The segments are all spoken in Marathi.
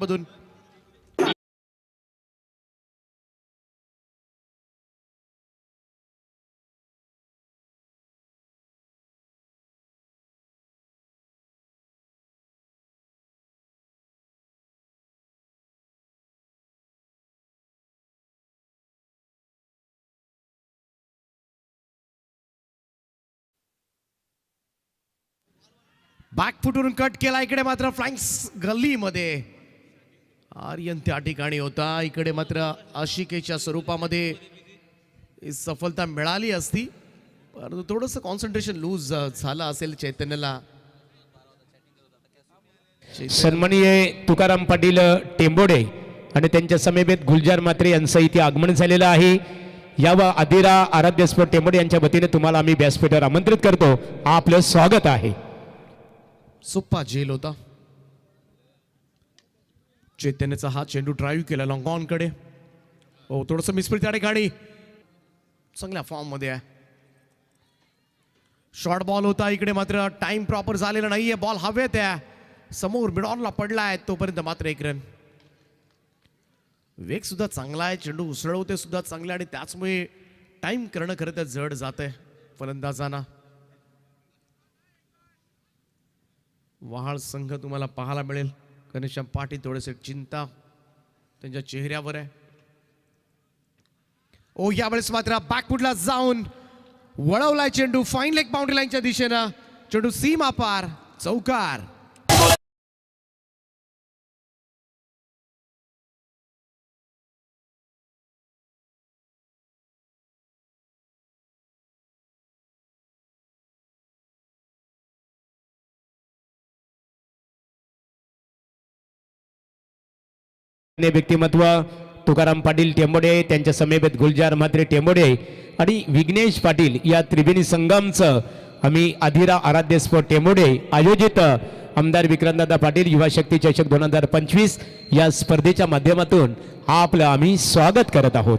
मधून बॅकफुटवरून कट केला. इकडे मात्र फ्लँक्स गल्लीमध्ये आर्यन त्या ठिकाणी होता. इकडे मात्र आशिकेच्या स्वरूपामध्ये सफलता मिळाली असती, परंतु थोडंसं कॉन्सन्ट्रेशन लूज झालं असेल चैतन्यला. सन्माननीय तुकाराम पाटील टेंबोडे आणि त्यांच्या समेत गुलजार मात्रे यांचं इथे आगमन झालेलं आहे. यावर आदिरा आराध्य स्पोर्ट टेंबोडे यांच्या वतीने तुम्हाला आम्ही व्यासपीठावर आमंत्रित करतो. आपलं स्वागत आहे. सुप्पा झेल होता. चैतन्याचा हा चेंडू ड्राईव्ह केला लॉंग ऑन कडे. हो, थोडंसं मिसफिट त्या ठिकाणी. चांगल्या फॉर्म मध्ये आहे. शॉर्ट बॉल होता. इकडे मात्र टाइम प्रॉपर झालेला नाहीये. बॉल हवेत आहे, समोर मिडॉनला पडलाय. तोपर्यंत मात्र एक रन. वेग सुद्धा चांगला आहे, चेंडू उसळवते सुद्धा चांगला, आणि त्याचमुळे टाइम करणं खरं तर जड जात आहे फलंदाजांना. वहाळ संघ तुम्हाला पाहायला मिळेल. घनश्याम पाटील थोडेसे चिंता त्यांच्या चेहऱ्यावर आहे. ओ, यावेळेस मात्र बॅकफुटला जाऊन वळवलाय चेंडू फाईन लेग बाउंड्री लाईनच्या दिशेनं. चेंडू सीमा पार, चौकार. व्यक्तिमत्व तुकाराम पाटील टेंबोडे, त्यांच्या समेत गुलजार म्हात्रे टेंबोडे आणि विघ्नेश पाटील या त्रिवेणी संगमचं आम्ही आधिरा आराध्य स्पोर्ट टेंबोडे आयोजित आमदार विक्रांतदादा पाटील युवा शक्ती चषक 2025 या स्पर्धेच्या माध्यमातून आपलं आम्ही स्वागत करत आहोत.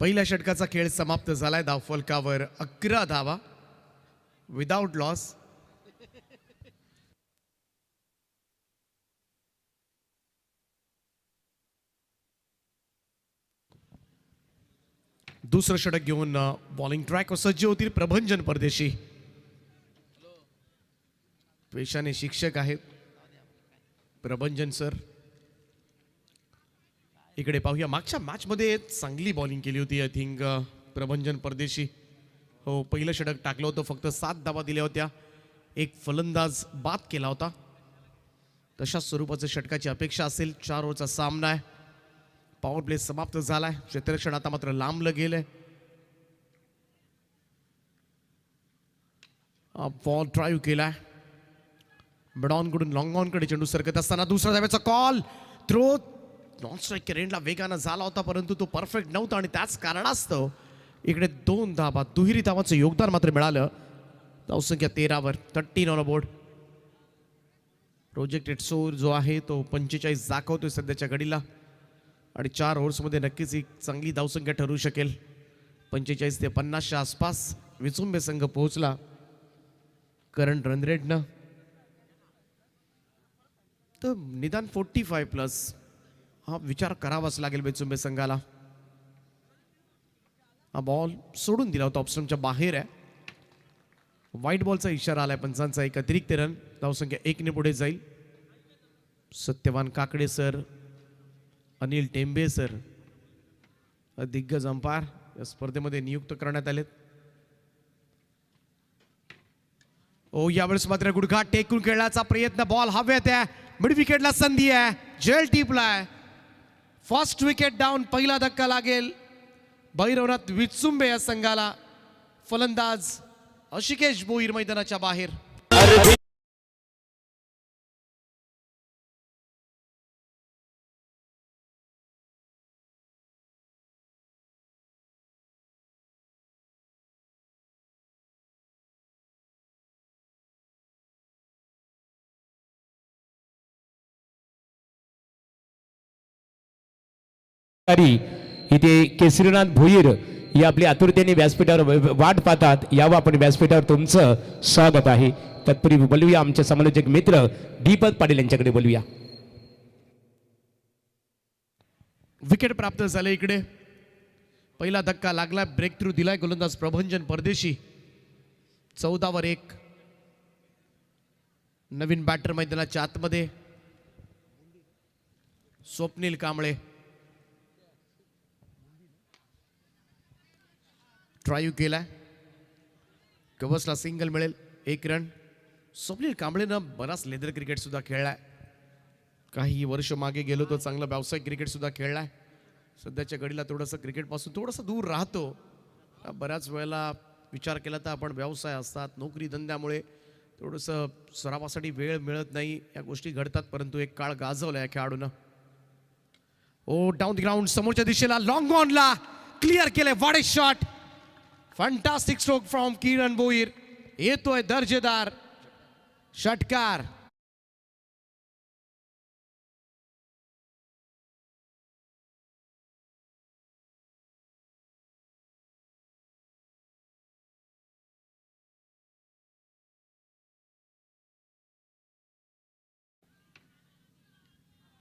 पहिल्या षटकाचा खेळ समाप्त झालाय. धावफलकावर 11 धावा विदाउट लॉस. दुसरं षटक घेऊन बॉलिंग ट्रॅकवर सज्ज होतील प्रभंजन परदेशी. पेशाने शिक्षक आहेत प्रभंजन सर. इकडे पाहूया, मागच्या मॅच मध्ये चांगली बॉलिंग केली होती आय थिंक प्रभंजन परदेशी. हो, पहिलं षटक टाकलं होतं, फक्त 7 धावा दिल्या होत्या, एक फलंदाज बाद केला होता. तशा स्वरूपाचं षटकाची अपेक्षा असेल. 4 ओव्हरचा सामना आहे. पॉवर प्ले समाप्त झालाय. क्षेत्ररक्षण आता मात्र लांबलं गेलंय. बॉल ड्राईव्ह केलाय मिडॉन कडून लॉंग ऑन कडे. चेंडू सरकत असताना दुसरा धाव्याचा कॉल. थ्रो नॉन स्ट्राईक करेंटला वेगानं झाला होता, परंतु तो परफेक्ट नव्हता, आणि त्याच कारणास्तव इकडे 2 धावा, दुहेरी धावांचं योगदान मात्र मिळालं. धावसंख्या 13 वर 13 ऑन बोर्ड. प्रोजेक्टेड स्कोर जो आहे तो 45 दाखवतोय सध्याच्या घडीला, आणि 4 ओव्हर्समध्ये नक्कीच एक चांगली धावसंख्या ठरू शकेल. 45 ते 50च्या आसपास विचुंबे संघ पोहोचला करंट रन रेटनं. तर निदान 45 प्लस हा विचार करावाच लागेल विचुंबे संघाला. हा बॉल सोडून दिला होता, ऑप्शनच्या बाहेर आहे. व्हाईट बॉलचा इशारा आलाय पंचांचा. एक अतिरिक्त रन, धावसंख्या 1 ने पुढे जाईल. सत्यवान काकडे सर, अनिल टेंबे सर दिग्गज अंपायर या स्पर्धेमध्ये नियुक्त करण्यात आलेत. ओ, यावेळेस मात्र गुडघा टेकून खेळण्याचा प्रयत्न. बॉल हवेत आहे, मिड विकेटला संधी आहे. जेल टिपलाय. First wicket down. पहिला धक्का लागेल भैरवनाथ विचुंबे या संघाला. फलंदाज अशिकेश भोईर मैदानाच्या बाहेर. इथे केसरीनाथ भोईर ही आपली आतुरतेने व्यासपीठावर वाट पाहतात. यावं आपण व्यासपीठावर तुमचं स्वागत आहे. तत्पूर्वी बोलूया आमचे समालोचक मित्र दीपक पाटील यांच्याकडे बोलूया. विकेट प्राप्त झाले. इकडे पहिला धक्का लागला, ब्रेक थ्रू दिलाय गोलंदाज प्रभंजन परदेशी. 14 वर 1. नवीन बॅटर मैदानाच्या आतमध्ये स्वप्नील कांबळे. ड्राईव्ह केलाय, कव्हर्सला सिंगल मिळेल, 1 रन. स्वप्नील कांबळेनं बराच लेदर क्रिकेट सुद्धा खेळलाय. काही वर्ष मागे गेलो तो चांगलं व्यावसायिक क्रिकेट सुद्धा खेळलाय. सध्याच्या घडीला थोडंसं क्रिकेटपासून थोडंसं दूर राहतो. बऱ्याच वेळेला विचार केला तर आपण व्यवसाय असतात, नोकरी धंद्यामुळे थोडंसं सरावासाठी वेळ मिळत नाही, या गोष्टी घडतात. परंतु एक काळ गाजवला या खेळाडूनं. ओ डाऊन द ग्राउंड, समोरच्या दिशेला लॉंग ऑनला क्लिअर केले. What a shot, fantastic stroke from Kiran Bhoir. येतोय दर्जेदार षटकार.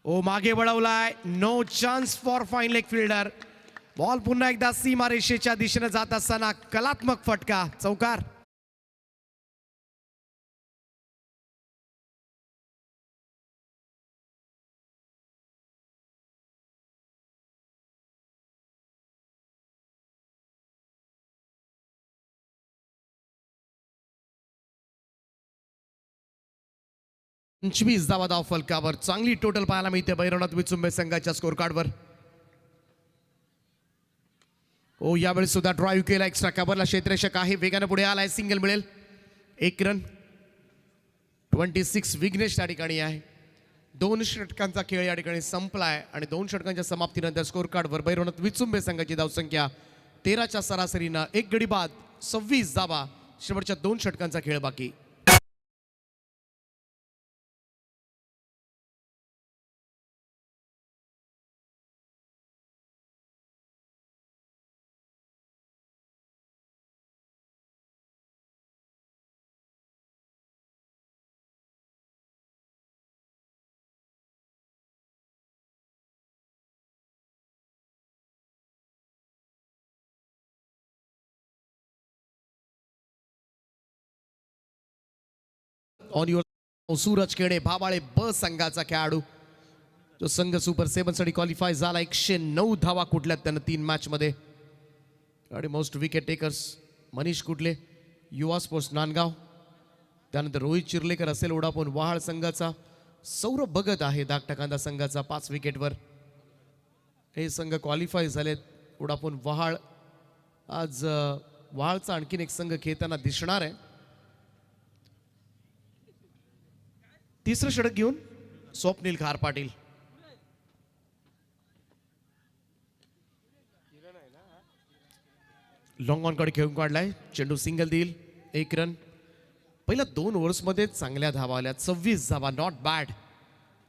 ओ मागे वळवलाय, no chance for fine leg fielder. Ball पुन्हा एकदा सीमारेषेच्या दिशेने जात असताना कलात्मक फटका, चौकार. पंचवीस धावा धाव फलकावर. चांगली टोटल पाहायला मिळते भैरवनाथ विचुंबे संघाच्या स्कोर कार्डवर. ओ यावेळी सुद्धा ड्राईव्ह केला, एक्स्ट्रा कव्हरला क्षेत्ररक्षक आहे, वेगाने पुढे आलाय, सिंगल मिळेल, 1 रन. 26 विघ्नेश त्या ठिकाणी आहे. 2 षटकांचा खेळ या ठिकाणी संपलाय आणि 2 षटकांच्या समाप्तीनंतर स्कोर कार्डवर भैरवनाथ विचुंबे संघाची धावसंख्या 13च्या सरासरीनं 1 गडी बाद 26 धावा. शेवटच्या 2 षटकांचा खेळ बाकी. ऑन युअर सूरज खेडे भाबाळे ब संघाचा खेळाडू, जो संघ सुपर 7 साठी क्वालिफाय झाला. 109 धावा कुठल्यात त्यानं 3 मॅच मध्ये. आणि मोस्ट विकेट टेकर्स मनीष कुटले, युवा स्पोर्ट्स नांदगाव. त्यानंतर रोहित चिर्लेकर असेल ओडापोन वहाळ संघाचा. सौरभ भगत आहे धाकटाकांदा संघाचा 5 विकेटवर. हे संघ क्वालिफाय झालेत. ओडापोन वहाळ, आज वहाळचा आणखीन एक संघ खेळताना दिसणार आहे. तिसरं षटक घेऊन स्वप्नील खार पाटील. लॉंग ऑन कडे खेळून काढलाय, चेंडू सिंगल देईल, 1 रन. पहिल्या 2 ओव्हर्समध्ये चांगल्या धावा आल्या, 26 धावा, नॉट बॅड.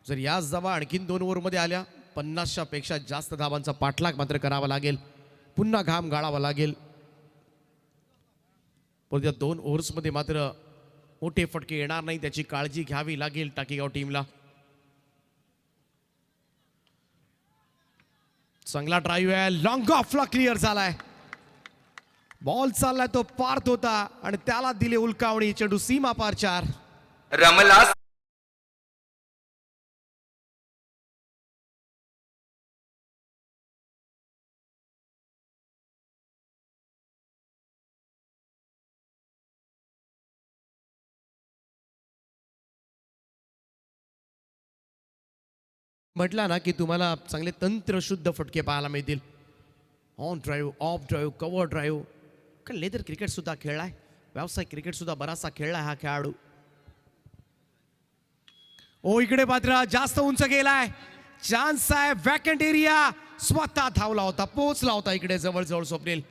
जर याच धावा आणखीन 2 ओव्हरमध्ये आल्या 50च्या पेक्षा जास्त धावांचा पाठलाग मात्र करावा लागेल, पुन्हा घाम गाळावा लागेल. पण या 2 ओव्हर्समध्ये मात्र मोठे फटके येणार नाही, त्याची काळजी घ्यावी लागेल टाकीगाव टीमला. चांगला ड्राईव्ह आहे, लॉंग ऑफला क्लिअर झालाय. बॉल चाललाय तो पार्थ होता आणि त्याला दिले उलकावणी. चेंडू सीमा पार 4. रमला म्हटला ना की तुम्हाला चांगले तंत्रशुद्ध फटके पाहायला मिळतील. On drive, of drive, cover drive. कारण लेदर क्रिकेट सुद्धा खेळलाय, व्यावसायिक क्रिकेट सुद्धा बराचसा खेळलाय हा खेळाडू. ओ इकडे मात्र जास्त उंच गेलाय, चान्स आहे, वॅकंट एरिया. स्वतः धावला होता, पोहोचला होता इकडे जवळजवळ. स्वप्नील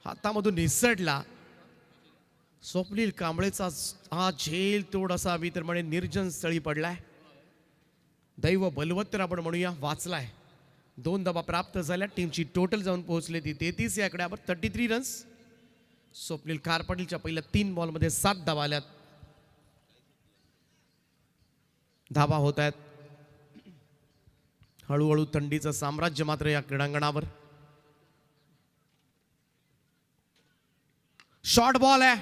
हातामधून निसटला. स्वप्नील कांबळेचा हा झेल थोडासा मी तर म्हणे निर्जन स्थळी पडलाय. दैव बलवत्तर आपण म्हणूया वाचलाय. 2 धावा प्राप्त झाल्या. टीमची टोटल जाऊन पोहोचली ती 33 या आकड्यावर 33 रन्स. स्वप्नील कार पाटीलच्या पहिल्या 3 बॉलमध्ये 7 धावा आल्यात. धावा होत आहेत. हळूहळू थंडीचं साम्राज्य मात्र या क्रीडांगणावर. शॉर्ट बॉल आहे.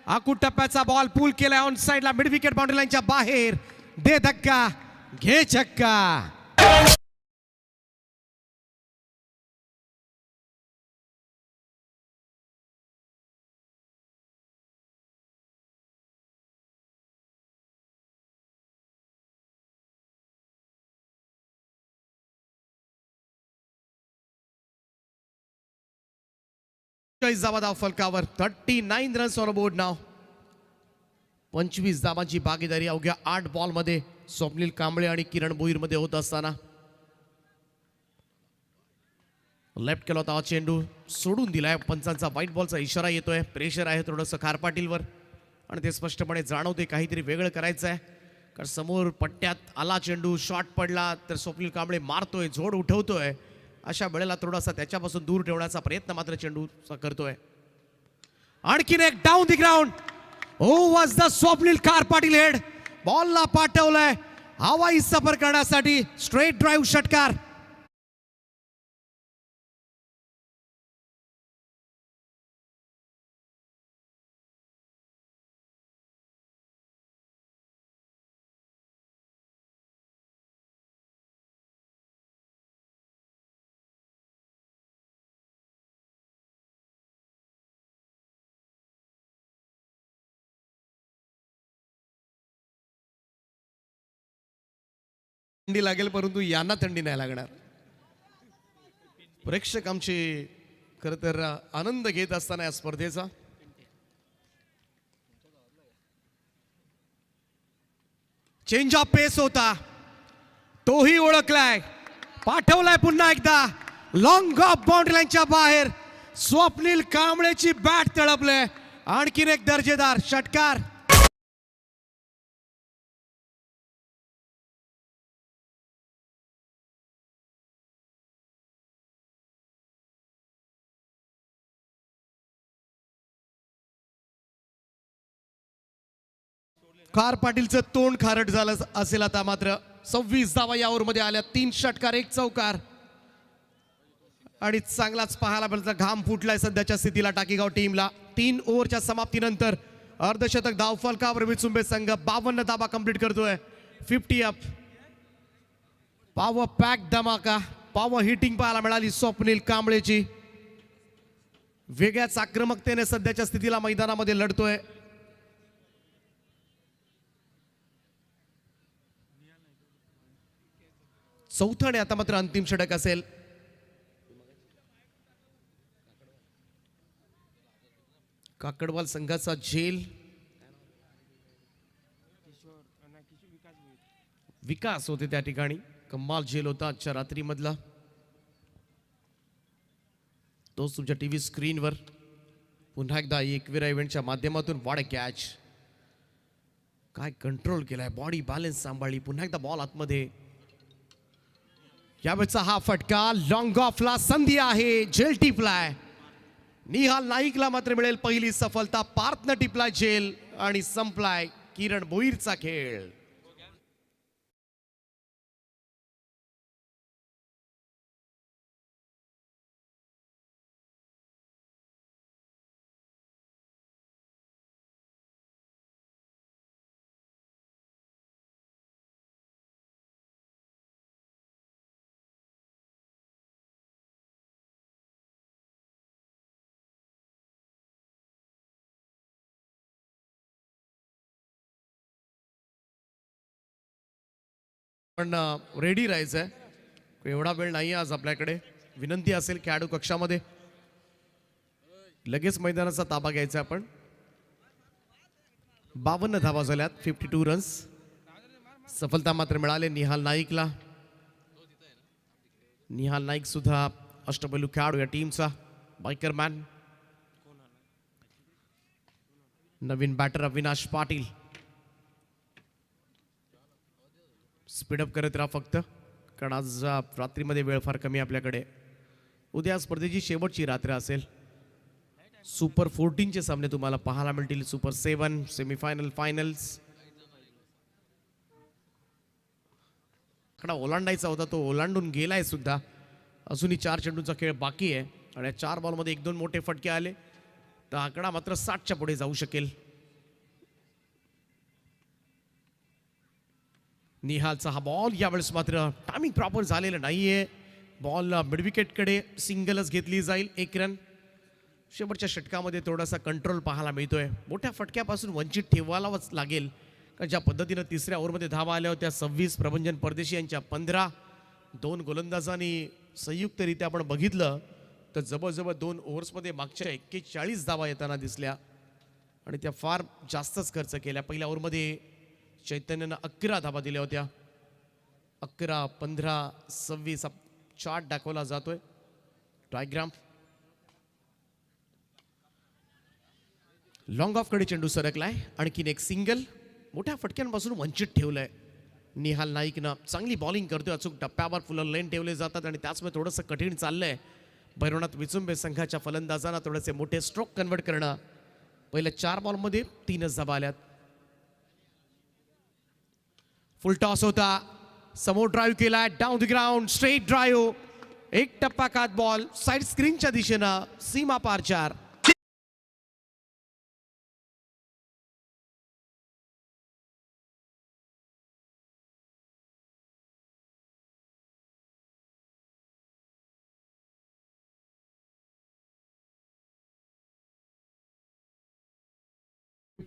आकू टप्प्याचा बॉल पूल केलाय ऑन साइडला मिड विकेट बाउंड्री लाईनच्या बाहेर. दे धक्का घे चक्का. धावा धाव फलकावर. 39 रन्स ऑन बोर्ड नाव. 25 धावांची भागीदारी अवघ्या 8 बॉलमध्ये स्वप्नील कांबळे आणि किरण भोईर मध्ये होत असताना लेफ्ट केला होता चेंडू सोडून दिलाय. पंचांचा व्हाईट बॉलचा इशारा येतोय. प्रेशर आहे थोडंसं खार पाटीलवर आणि ते स्पष्टपणे जाणवते काहीतरी वेगळं करायचं आहे. कारण समोर पट्ट्यात आला चेंडू शॉट पडला तर स्वप्नील कांबळे मारतोय झोड उठवतोय. अशा वेळेला थोडासा त्याच्यापासून दूर ठेवण्याचा प्रयत्न मात्र चेंडू करतोय. आणखीन एक down the ground. Was the Swapnil कार पाटील हेड. बॉलला पाठवलंय हवाई सफर करण्यासाठी. स्ट्रेट ड्राईव्ह षटकार. थंडी लागेल परंतु यांना थंडी नाही लागणार. प्रेक्षक आमचे खर तर आनंद घेत असताना या स्पर्धेचा. चेंज ऑफ पेस होता तोही ओळखलाय. पाठवलाय पुन्हा एकदा लॉंग ऑफ बाउंड्री लाईनच्या बाहेर. स्वप्नील कांबळेची बॅट तळपले. आणखीन एक दर्जेदार षटकार. कार पाटीलचं तोंड खारट झालं असेल आता मात्र. 26 धावा या ओव्हरमध्ये आल्या. 3 षटकार 1 चौकार आणि चांगलाच पाहायला मिळतं. घाम फुटलाय सध्याच्या स्थितीला टाकीगाव टीमला. 3 ओव्हरच्या समाप्तीनंतर अर्धशतक धाव फलकावर विचुंबे संघ 52 धावा कंप्लीट करतोय. 50 अप. पॉवर पॅक धमाका. पॉवर हिटिंग पाहायला मिळाली स्वप्नील कांबळेची. वेगळ्याच आक्रमकतेने सध्याच्या स्थितीला मैदानामध्ये लढतोय. चौथं आणि आता मात्र अंतिम षटक असेल. काकडवाल संघाचा झेल विकास होते त्या ठिकाणी. कमाल झेल होता आजच्या रात्री मधला. तोच तुमच्या टीव्ही स्क्रीनवर पुन्हा एकदा एकविरा इव्हेंटच्या माध्यमातून. वाढ कॅच. काय कंट्रोल केलाय. बॉडी बॅलन्स सांभाळली. पुन्हा एकदा बॉल आतमध्ये. यावेळेचा हा फटका लॉंग ऑफला संधी आहे. झेल टिपलाय. निहाल नाईकला मात्र मिळेल पहिली सफलता. पार्थनं टिपलाय झेल आणि संपलाय किरण भोईरचा खेळ. पण रेडी राहायचंय. एवढा वेळ नाही आज आपल्याकडे. विनंती असेल खेळाडू कक्षामध्ये लगेच मैदानाचा ताबा घ्यायचा आपण. 52 धावा झाल्यात. 52 रन्स. सफलता मात्र मिळाले निहाल नाईकला. निहाल नाईक सुद्धा अष्टपैलू खेळाडू या टीमचा. Biker man. नवीन बॅटर अविनाश पाटील. स्पीडअप करत राहा फक्त. कारण आज रात्रीमध्ये वेळ फार कमी आपल्याकडे. उद्या स्पर्धेची शेवटची रात्र असेल. सुपर 14चे सामने तुम्हाला पाहायला मिळतील. Super 7 semifinal, finals. आकडा ओलांडायचा होता, तो ओलांडून गेलाय सुद्धा. अजूनही 4 चेंडूंचा खेळ बाकी आहे आणि या 4 बॉलमध्ये 1-2 मोठे फटके आले तर आकडा मात्र 60च्या पुढे जाऊ शकेल. निहालचा हा बॉल यावेळेस मात्र टायमिंग प्रॉपर झालेलं नाहीये. बॉल मिडविकेटकडे सिंगलच घेतली जाईल. 1 रन. शेवटच्या षटकामध्ये थोडासा कंट्रोल पाहायला मिळतोय. मोठ्या फटक्यापासून वंचित ठेवायलाच लागेल, कारण ज्या पद्धतीनं तिसऱ्या ओव्हरमध्ये धावा आल्या होत्या 26, प्रभंजन परदेशी यांच्या 15. 2 गोलंदाजांनी संयुक्तरित्या आपण बघितलं तर जवळजवळ 2 ओव्हर्समध्ये मागच्या 41 धावा येताना दिसल्या आणि त्या फार जास्तच खर्च केल्या. पहिल्या ओव्हरमध्ये चैतन्यनं 11 धावा दिल्या होत्या. 11, 15, 26 चार्ट दाखवला जातोय, डायग्राम. लॉंग ऑफकडे चेंडू सरकलाय. आणखीन एक सिंगल. मोठ्या फटक्यांपासून वंचित ठेवलंय निहाल नाईकनं. चांगली बॉलिंग करतोय. अचूक टप्प्यावर फुलं लेन ठेवले जातात आणि त्याचमुळे थोडंसं कठीण चाललंय भैरवनाथ विचुंबे संघाच्या फलंदाजांना थोडेसे मोठे स्ट्रोक कन्वर्ट करणं. पहिल्या 4 बॉलमध्ये 3च धाबा आल्यात. फुल टॉस होता. समोर ड्राईव्ह केलाय. Down the ground straight drive. 1 टप्पा कात बॉल साईड स्क्रीनच्या दिशेनं सीमा पार 4.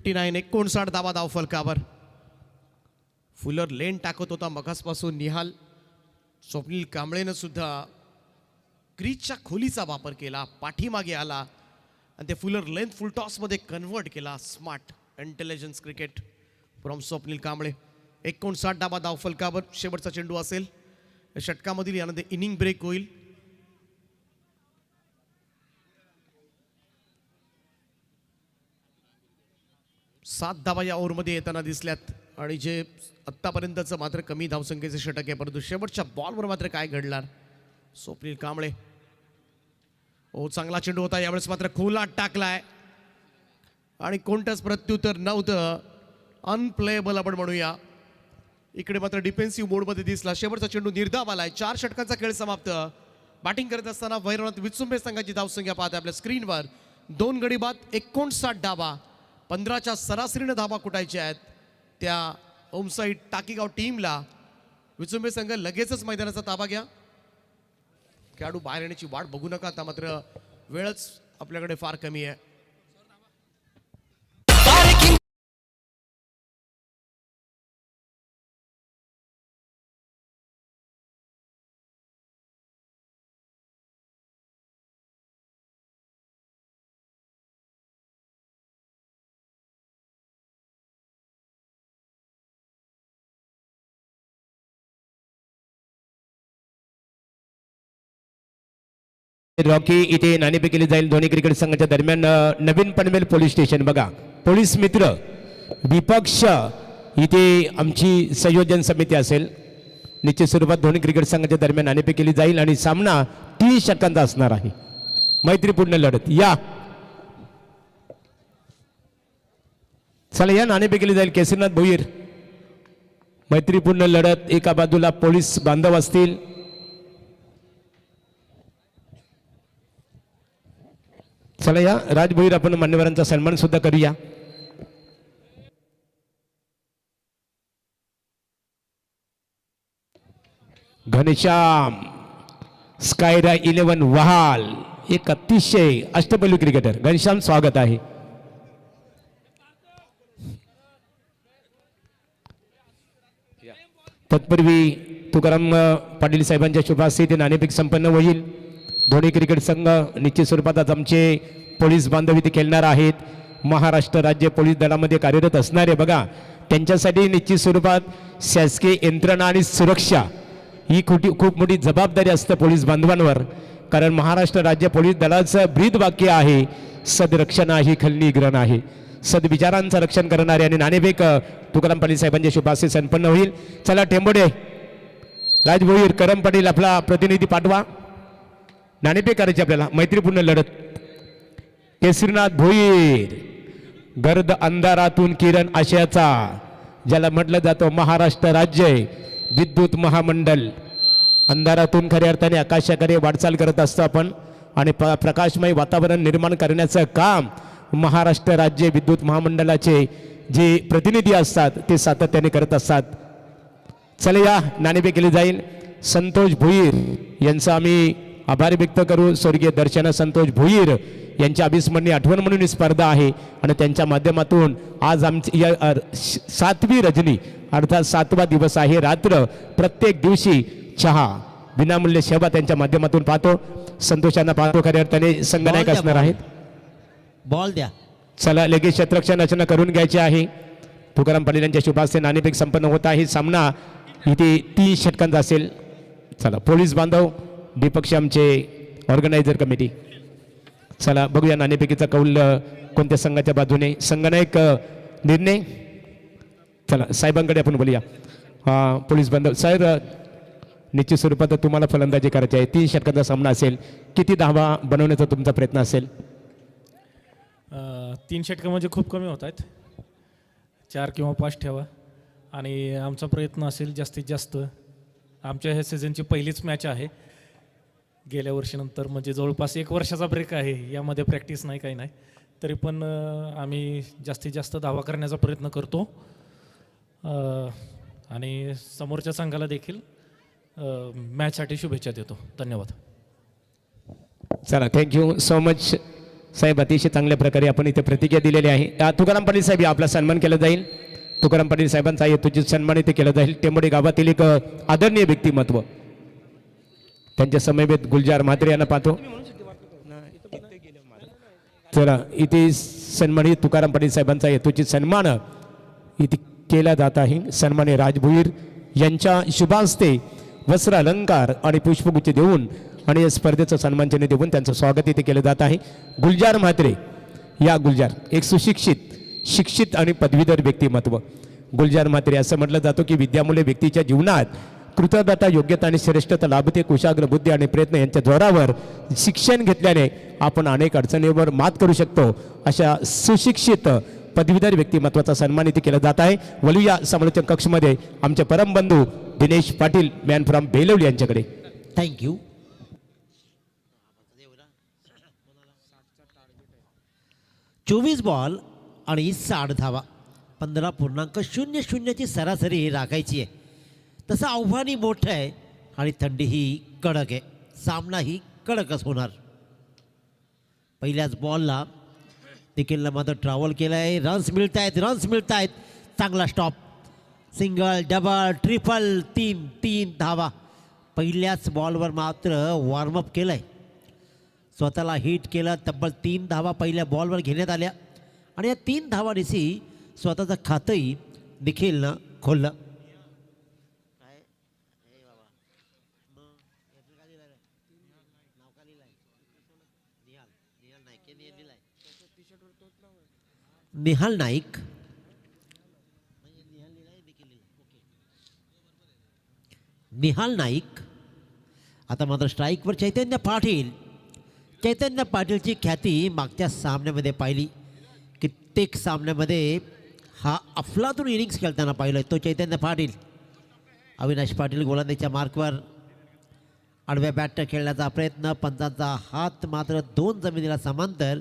59 धावा धाव फलकावर. फुलर लेन टाकत होता मगासपासून निहाल. स्वप्नील कांबळेनं सुद्धा क्रीजच्या खोलीचा वापर केला, पाठीमागे आला आणि ते फुलर लेंथ फुल टॉसमध्ये कन्वर्ट केला. Smart intelligence cricket from Swapnil Kamble. 59 धावा धाव फलकावर. शेवटचा चेंडू असेल षटकामधील. यानंतर इनिंग ब्रेक होईल. सात धावा या ओव्हरमध्ये येताना दिसल्यात आणि जे आत्तापर्यंतचं मात्र कमी धावसंख्येचे षटक आहे, परंतु शेवटच्या बॉलवर मात्र काय घडणार. स्वप्नील कांबळे. चांगला चेंडू होता यावेळेस मात्र खोलात टाकलाय आणि कोणतंच प्रत्युत्तर नव्हतं. अनप्लेएबल आपण म्हणूया. इकडे मात्र डिफेन्सिव्ह मोडमध्ये दिसला. शेवटचा चेंडू निर्धाव आलाय. 4 षटकांचा खेळ समाप्त. बॅटिंग करत असताना भैरवनाथ विचुंबे संघाची धावसंख्या पाहता आपल्या स्क्रीनवर. 2 गडी बाद 59 धावा. 15च्या सरासरीनं धावा कुटायच्या आहेत त्या होमसाईड टाकीगाव टीमला. विचुंबे संघ लगेचच मैदानाचा ताबा घ्या. खेळाडू बाहेर येण्याची वाट बघू नका. आता मात्र वेळच आपल्याकडे फार कमी आहे. रॉकी इथे नाणेफेक केली जाईल दोन्ही क्रिकेट संघाच्या दरम्यान. नवीन पनवेल पोलीस स्टेशन बघा. पोलीस मित्र विपक्ष इथे आमची संयोजन समिती असेल. निश्चित स्वरूपात दोन्ही क्रिकेट संघाच्या दरम्यान नाणेफेक केली जाईल आणि सामना 3 षटकांचा असणार आहे. मैत्रीपूर्ण लढत. या चला या नाणेफेक केली जाईल. केसरीनाथ भोईर. मैत्रीपूर्ण लढत. एका बाजूला पोलीस बांधव असतील. चला या राजभोईर आपण मान्यवरांचा सन्मान सुद्धा करूया. घनश्याम स्कायरा 11 वहाल एक अतिशय अष्टपैलू क्रिकेटर. घनश्याम स्वागत आहे. तत्पूर्वी तुकाराम पाटील साहेबांच्या शुभास्ते नाणेफेक संपन्न होईल. दोन्ही क्रिकेट संघ निश्चित स्वरूपात आज आमचे पोलीस बांधव इथे खेळणार आहेत. महाराष्ट्र राज्य पोलीस दलामध्ये कार्यरत असणारे बघा त्यांच्यासाठी निश्चित स्वरूपात शासकीय यंत्रणा आणि सुरक्षा ही खूप मोठी जबाबदारी असते पोलीस बांधवांवर. कारण महाराष्ट्र राज्य पोलीस दलाचं ब्रीद वाक्य आहे सदरक्षण आहे खलनिग्रहण आहे. सद्विचारांचं रक्षण करणारे आणि नाणेफेक तुकाराम पाटील साहेबांच्या शुभास्ते संपन्न होईल. चला टेंबोडे राज भोईर, करम पाटील आपला प्रतिनिधी पाठवा. नाणेफेक करायची आपल्याला, मैत्रीपूर्ण लढत. केसरीनाथ भोईर, गर्द अंधारातून किरण आशयाचा, ज्याला म्हटलं जातं महाराष्ट्र राज्य विद्युत महामंडळ. अंधारातून खऱ्या अर्थाने आकाशाकडे वाटचाल करत असतो आपण आणि प्रकाशमय वातावरण निर्माण करण्याचं काम महाराष्ट्र राज्य विद्युत महामंडळाचे जे प्रतिनिधी असतात ते सातत्याने करत असतात. चला या नाणेफेक केली जाईल. संतोष भोईर यांचा आम्ही आभार व्यक्त करू. स्वर्गीय दर्शना संतोष भोईर यांच्या अविस्मरणीय आठवण म्हणून ही स्पर्धा आहे आणि त्यांच्या माध्यमातून आज आमची या 7वी रजनी अर्थात 7वा दिवस आहे. रात्र प्रत्येक दिवशी चहा विनामूल्य सेवा त्यांच्या माध्यमातून पाहतो. संतोषांना पाहतो. खऱ्या अर्थाने संगनायक असणार आहेत. बॉल द्या. चला लगेच शतरक्षण रचना करून घ्यायची आहे. तुकाराम पाटील यांच्या शुभास्ते नाणेफेक संपन्न होत आहे. सामना इथे 3 षटकांचा असेल. चला पोलीस बांधव, विपक्ष आमचे ऑर्गनायझर कमिटी. चला बघूया नाणेफेकीचा कौल कोणत्या संघाच्या बाजूने. संगनायक निर्णय. चला साहेबांकडे आपण बोलूया. पोलीस बांधव साहेब, निश्चित स्वरूपात तुम्हाला फलंदाजी करायची आहे. 3 षटकांचा सामना असेल. किती धावा बनवण्याचा तुमचा प्रयत्न असेल? 3 षटकं म्हणजे खूप कमी होत आहेत. 4 किंवा 5 ठेवा आणि आमचा प्रयत्न असेल जास्तीत जास्त. आमच्या ह्या सीझनची पहिलीच मॅच आहे. गेल्या वर्षीनंतर म्हणजे जवळपास 1 वर्षाचा ब्रेक आहे. यामध्ये प्रॅक्टिस नाही, काही नाही. तरी पण आम्ही जास्तीत जास्त धावा करण्याचा प्रयत्न करतो आणि समोरच्या संघाला देखील मॅचसाठी शुभेच्छा देतो. धन्यवाद. चला थँक्यू सो मच साहेब. अतिशय चांगल्या प्रकारे आपण इथे प्रतिक्रिया दिलेली आहे. तुकाराम पाटील साहेब आपला सन्मान केला जाईल. तुकाराम पाटील साहेबांचा हेतूची सन्मान इथे केला जाईल. टेंबोडे गावातील एक आदरणीय व्यक्तिमत्व, त्यांच्या समवेत गुलजार म्हात्रे यांना पाहतो. चला इथे सन्मानित तुकाराम पाटील साहेबांचा हेतूची सन्मान इथे केला जात आहे. सन्मान्य राज भोईर यांच्या शुभास्ते वस्त्र अलंकार आणि पुष्पगुच्छ देऊन आणि या स्पर्धेचं सन्मानचिन्ह देऊन त्यांचं स्वागत इथे केलं जात आहे. गुलजार म्हात्रे, या गुलजार एक सुशिक्षित, शिक्षित आणि पदवीधर व्यक्तिमत्व. गुलजार म्हात्रे असं म्हटलं जातं की विद्यामुळे व्यक्तीच्या जीवनात कृतज्ञता, योग्यता आणि श्रेष्ठता लाभते. कुशाग्र बुद्धी आणि प्रयत्न यांच्या जोरावर शिक्षण घेतल्याने आपण अनेक अडचणीवर मात करू शकतो. अशा सुशिक्षित पदवीधर व्यक्तिमत्वाचा सन्मान इथे केला जात आहे. वलूया समालोचन कक्षमध्ये आमचे परमबंधू दिनेश पाटील मॅन फ्रॉम बेलवली यांच्याकडे. थँक्यू. 24 बॉल आणि 60 धावा, 15.00 ची सरासरी राखायची आहे. तसं आव्हानही मोठं आहे आणि थंडीही कडक आहे. सामनाही कडकच होणार. पहिल्याच बॉलला निखिलनं मात्र ट्रॅव्हल केलं आहे. रन्स मिळत आहेत. चांगला स्टॉप. सिंगल, डबल, ट्रिपल, 3 धावा. पहिल्याच बॉलवर मात्र वॉर्मअप केलं आहे. स्वतःला हिट केलं. तब्बल 3 धावा पहिल्या बॉलवर घेण्यात आल्या आणि या 3 धावांनीशी स्वतःचं खातंही निखिलनं खोललं. निहाल नाईक, आता मात्र स्ट्राईकवर चैतन्य पाटीलची ख्याती मागच्या सामन्यामध्ये पाहिली. कित्येक सामन्यामध्ये हा अफलातून इनिंग्स खेळताना पाहिलं तो चैतन्य पाटील. अविनाश पाटील गोलंदाजीच्या मार्कवर आडव्या बॅटनं खेळण्याचा प्रयत्न. पंचांचा हात मात्र 2 जमिनीला समांतर.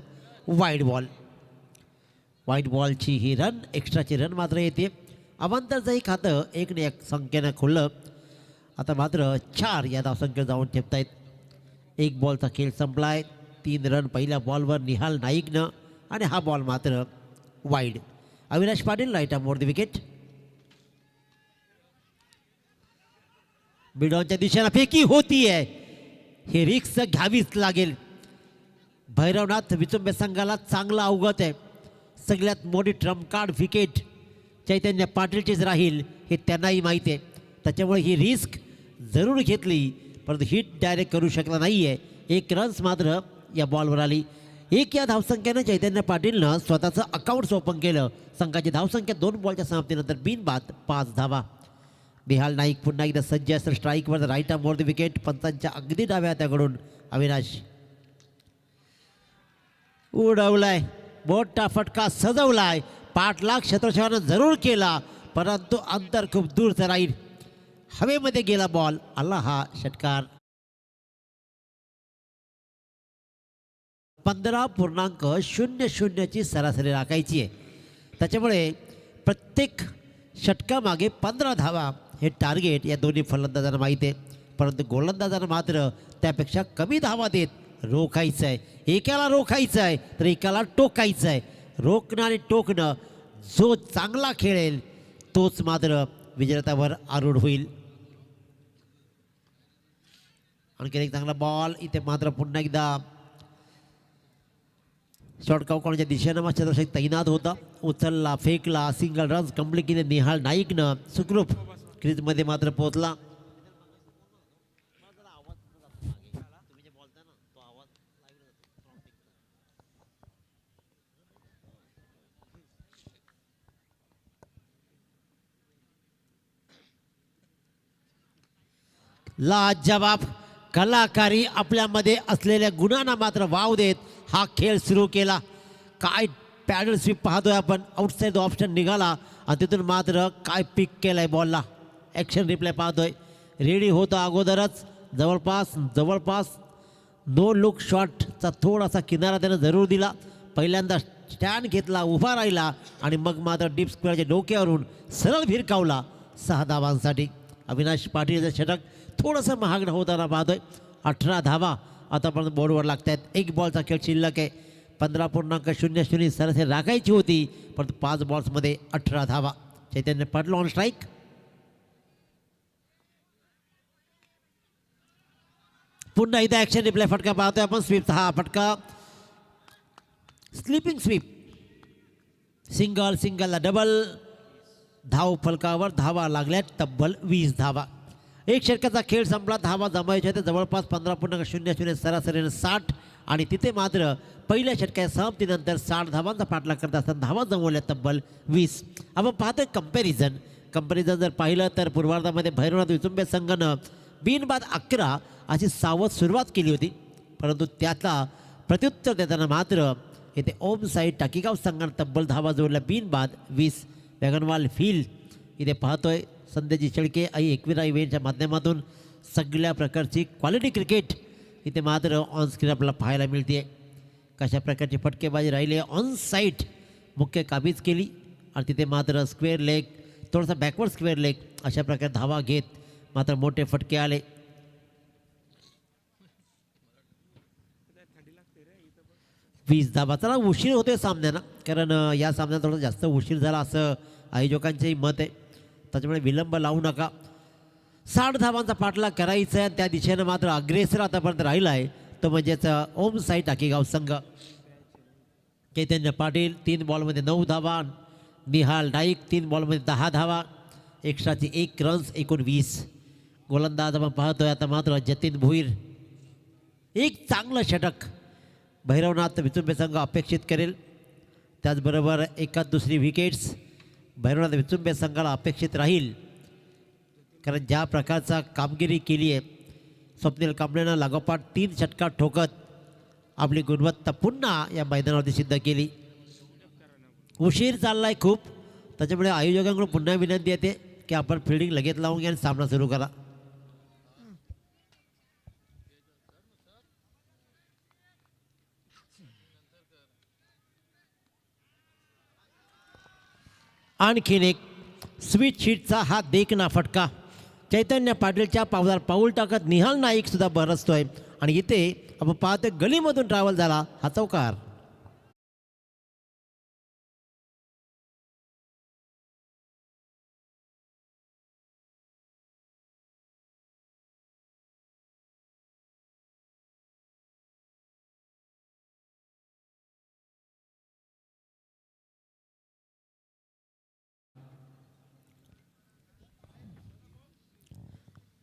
वाईट बॉलची ही रन, एक्स्ट्राची रन मात्र येते. अवांतरचंही खातं 1 संख्येनं खुललं. आता मात्र 4 या धावसंख्येवर जाऊन ठेपतायत. 1 बॉलचा खेळ संपलाय. 3 रन पहिल्या बॉलवर निहाल नाईकनं आणि हा बॉल मात्र wide. Avinash Patil right arm over the wicket. मिडॉनच्या दिशेला फेकी होती आहे. हे रिक्स घ्यावीच लागेल. भैरवनाथ विचुंबे संघाला चांगला अवगत आहे. सगळ्यात मोठी ट्रम्प कार्ड विकेट चैतन्य पाटीलचीच राहील हे त्यांनाही माहीत आहे. त्याच्यामुळे ही रिस्क जरूर घेतली परंतु हिट डायरेक्ट करू शकला नाही आहे. 1 रन्स मात्र या बॉलवर आली. 1 या धावसंख्येनं चैतन्य पाटीलनं स्वतःचं अकाउंट्स ओपन केलं. संघाची धावसंख्या 2 बॉलच्या समाप्तीनंतर बिनबाद 5 धावा. निहाल नाईक पुन्हा एकदा सज्ज असं स्ट्राईकवर राईट आर्म वर द विकेट. पंचांच्या अगदी डाव्या हाताकडून अविनाश उडवलाय, मोठा फटका सजवलाय, पाठलाग क्षेत्ररक्षकानं जरूर केला परंतु अंतर खूप दूरचं राहील. हवेमध्ये गेला बॉल, आला हा षटकार. 15.00 ची सरासरी राखायची आहे. त्याच्यामुळे प्रत्येक षटकामागे 15 धावा हे टार्गेट या दोन्ही फलंदाजांना माहीत आहे. परंतु गोलंदाजांना मात्र त्यापेक्षा कमी धावा देत रोखायचं आहे. एकाला रोखायचं आहे तर एकाला टोकायचं आहे. रोखणं आणि टोकणं, जो चांगला खेळेल तोच मात्र विजेत्यावर आरूढ होईल. आणखी एक चांगला बॉल इथे मात्र पुन्हा एकदा शॉर्ट काउंटच्या दिशेनं मग चंद्रशेखर तैनात होता. उचलला, फेकला, सिंगल रन्स कंप्लीट केले. निहाल नाईकनं सुखरूप क्रीजमध्ये मात्र पोहोचला. लाजवाब कलाकारी आपल्यामध्ये असलेल्या गुणांना मात्र वाव देत हा खेळ सुरू केला. काय पॅडल स्वीप पाहतोय आपण, आउटसाईड ऑप्शन निघाला आणि तिथून मात्र काय पिक केलाय बॉलला. ॲक्शन रिप्ले पाहतोय, रेडी होता अगोदरच. जवळपास नो लुक शॉटचा थोडासा किनारा त्यानं जरूर दिला. पहिल्यांदा स्टँड घेतला, उभा राहिला आणि मग मात्र डीप स्क्वेअरच्या डोक्यावरून सरळ भिरकावला 6 धावांसाठी. अविनाश पाटीलचं षटक थोडंसं महागडं होताना पाहतोय. 18 धावा आतापर्यंत बोर्डवर लागत आहेत. एक बॉलचा खेळ शिल्लक आहे. 15.00 सरासरी राखायची होती परंतु 5 बॉल्समध्ये 18 धावा. चैतन्य पाटील ऑन स्ट्राईक. पुन्हा इथं ॲक्शन रिप्ले फटका पाहतोय आपण. स्वीपचा हा फटका स्लिपिंग स्वीप, सिंगलला डबल. धाव फलकावर धावा लागल्यात तब्बल 20 धावा. एक षटकाचा खेळ संपला. धावा जमायच्या आहेत जवळपास 15.00 सरासरीनं 60 आणि तिथे मात्र पहिल्या षटकाच्या समाप्तीनंतर 60 धावांचा पाठलाग करत असताना धावा जमवल्या तब्बल 20. आपण पाहतोय कंपॅरिझन जर पाहिलं तर पूर्वार्धामध्ये भैरवनाथ विचुंबे संघानं बिनबाद 11 अशी सावध सुरुवात केली होती परंतु त्याचा प्रत्युत्तर देताना मात्र येथे ओम साई टाकीगाव संघानं तब्बल धावा जोडल्या बिनबाद 20. वेगनवाल फील्ड इथे पाहतोय. संध्याजी शेळके आई एकविरा इव्हेंटच्या माध्यमातून सगळ्या प्रकारची क्वालिटी क्रिकेट इथे मात्र ऑन स्क्रीन आपल्याला पाहायला मिळते. कशा प्रकारची फटकेबाजी राहिली आहे. ऑन साईट मुख्य काबीज केली आणि तिथे मात्र स्क्वेअर लेग, थोडासा बॅकवर्ड स्क्वेअर लेग अशा प्रकारे धावा घेत मात्र मोठे फटके आले. वीस धावा. चला उशीर होतोय सामन्याला, कारण या सामन्यात थोडा जास्त उशीर झाला असं आयोजकांचंही मत आहे. त्याच्यामुळे विलंब लावू नका. 60 धावांचा पाठलाग करायचा आहे. त्या दिशेनं मात्र अग्रेसर आतापर्यंत राहिला आहे तो म्हणजेच ओम साई टाकीगाव संघ. चैतन्य पाटील 3 बॉलमध्ये 9 धावा. निहाल नाईक 3 बॉलमध्ये 10 धावा. एक्स्ट्राची 1 रन्स, एकूण 20. गोलंदाज आपण पाहतोय आता मात्र जतीन भोईर. एक चांगलं षटक भैरवनाथ विचुंबे संघ अपेक्षित करेल. त्याचबरोबर एकाच दुसरी विकेट्स भैरवनाथ विचुंबे संघाला अपेक्षित राहील, कारण ज्या प्रकारचा कामगिरी केली आहे स्वप्नील कांबळेनं लागोपाठ 3 षटकार ठोकत आपली गुणवत्ता पुन्हा या मैदानावरती सिद्ध केली. उशीर चालला आहे खूप, त्याच्यामुळे आयोजकांकडून पुन्हा विनंती येते की आपण फिल्डिंग लगेच लावून घ्या आणि सामना सुरू करा. आणखीन एक स्वीट शीटचा हा देखना फटका. चैतन्य पाटीलच्या पावलावर पाऊल टाकत निहाल नाईक सुद्धा बरसतोय आणि इथे आपण पाहतोय गलीमधून ट्रॅव्हल झाला हा चौकार.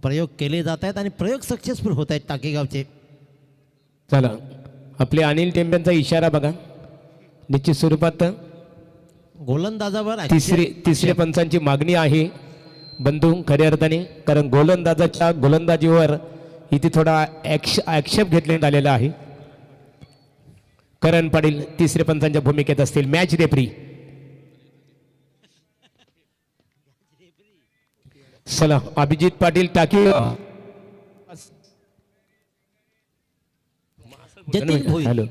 प्रयोग केले जात आहेत आणि प्रयोग सक्सेसफुल होत आहेत टाकेगावचे. चला आपले अनिल टेंब्यांचा इशारा बघा. निश्चित स्वरूपात गोलंदाजावर तिसरे पंचांची मागणी आहे. बंधू खऱ्या अर्थाने, कारण गोलंदाजाच्या गोलंदाजीवर इथे थोडा आक्षेप घेतण्यात आलेला आहे. करण पाटील तिसरे पंचांच्या भूमिकेत असतील. मॅच रेफरी चला अभिजित पाटील टाकी. जतीन भोईर. हॅलो,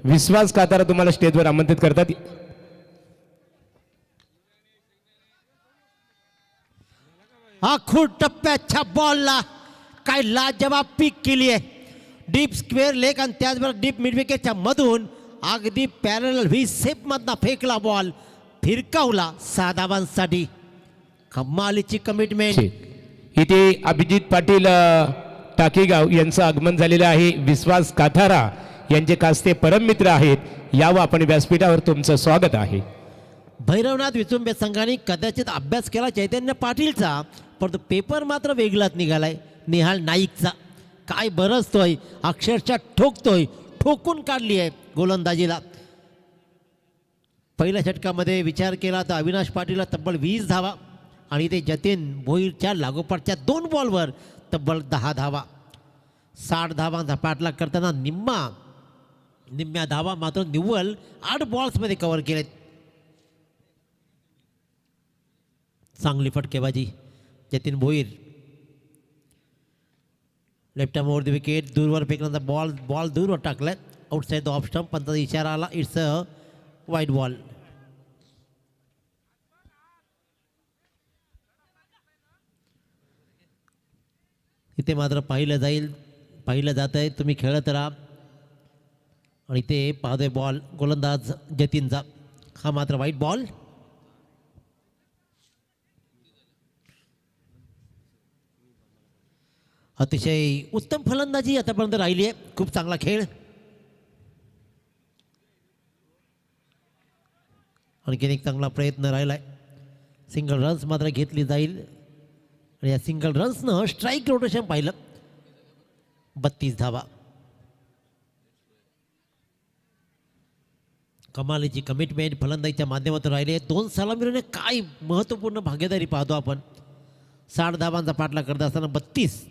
विश्वास कातारा तुम्हाला स्टेजवर आमंत्रित करतात. आखूड टप्प्याच्या बॉलला काय लाजवाब पीक केली आहे. डीप स्क्वेअर लेग आणि त्याचबरोबर डीप मिड विकेटच्या मधून अगदी पॅरल व्ही सेप मधला फेकला बॉल, फिरकावला 6 धावांसाठी. कमालीची कमिटमेंट. इथे अभिजित पाटील टाकेगाव यांचं आगमन झालेलं आहे. विश्वास काथारा यांचे कास्ते परममित्र आहेत. यावं आपण व्यासपीठावर तुमचं स्वागत आहे. भैरवनाथ विचुंबे संघाने कदाचित अभ्यास केला चैतन्य पाटीलचा, परंतु पेपर मात्र वेगळाच निघालाय. निहाल नाईकचा काय बरसतोय, अक्षरशः ठोकतोय, ठोकून काढली आहे गोलंदाजीला. पहिल्या षटकामध्ये विचार केला तर अविनाश पाटीलला तब्बल 20 धावा आणि ते जतीन भोईरच्या लागोपाठच्या 2 बॉलवर तब्बल 10 धावा. 60 धावांचा पाठलाग करताना निम्म्या धावा मात्र निव्वळ 8 बॉल्समध्ये कव्हर केलेत. चांगली फटकेबाजी Jatin Bhoir. Left arm over the wicket. दूरवर फेकण्याचा बॉल दूरवर टाकलाय आउटसाइड द ऑफ स्टंप. पंचाचा इशारा आला, इट्स अ वाईड बॉल. इथे मात्र पाहिलं जात आहे. तुम्ही खेळत राहा. आणि ते पाहतोय बॉल गोलंदाज जतीनचा. हा मात्र वाईट बॉल. अतिशय उत्तम फलंदाजी आतापर्यंत राहिली आहे. खूप चांगला खेळ. आणखीन एक चांगला प्रयत्न राहिलाय. सिंगल रन्स मात्र घेतली जाईल आणि या सिंगल रन्सनं स्ट्राईक रोटेशन पाहिलं. 32 धावा. कमालीची कमिटमेंट फलंदाजीच्या माध्यमातून राहिली. 2 सलामीने काय महत्त्वपूर्ण भागीदारी पाहतो आपण. 60 धावांचा पाठलाग करत असताना 32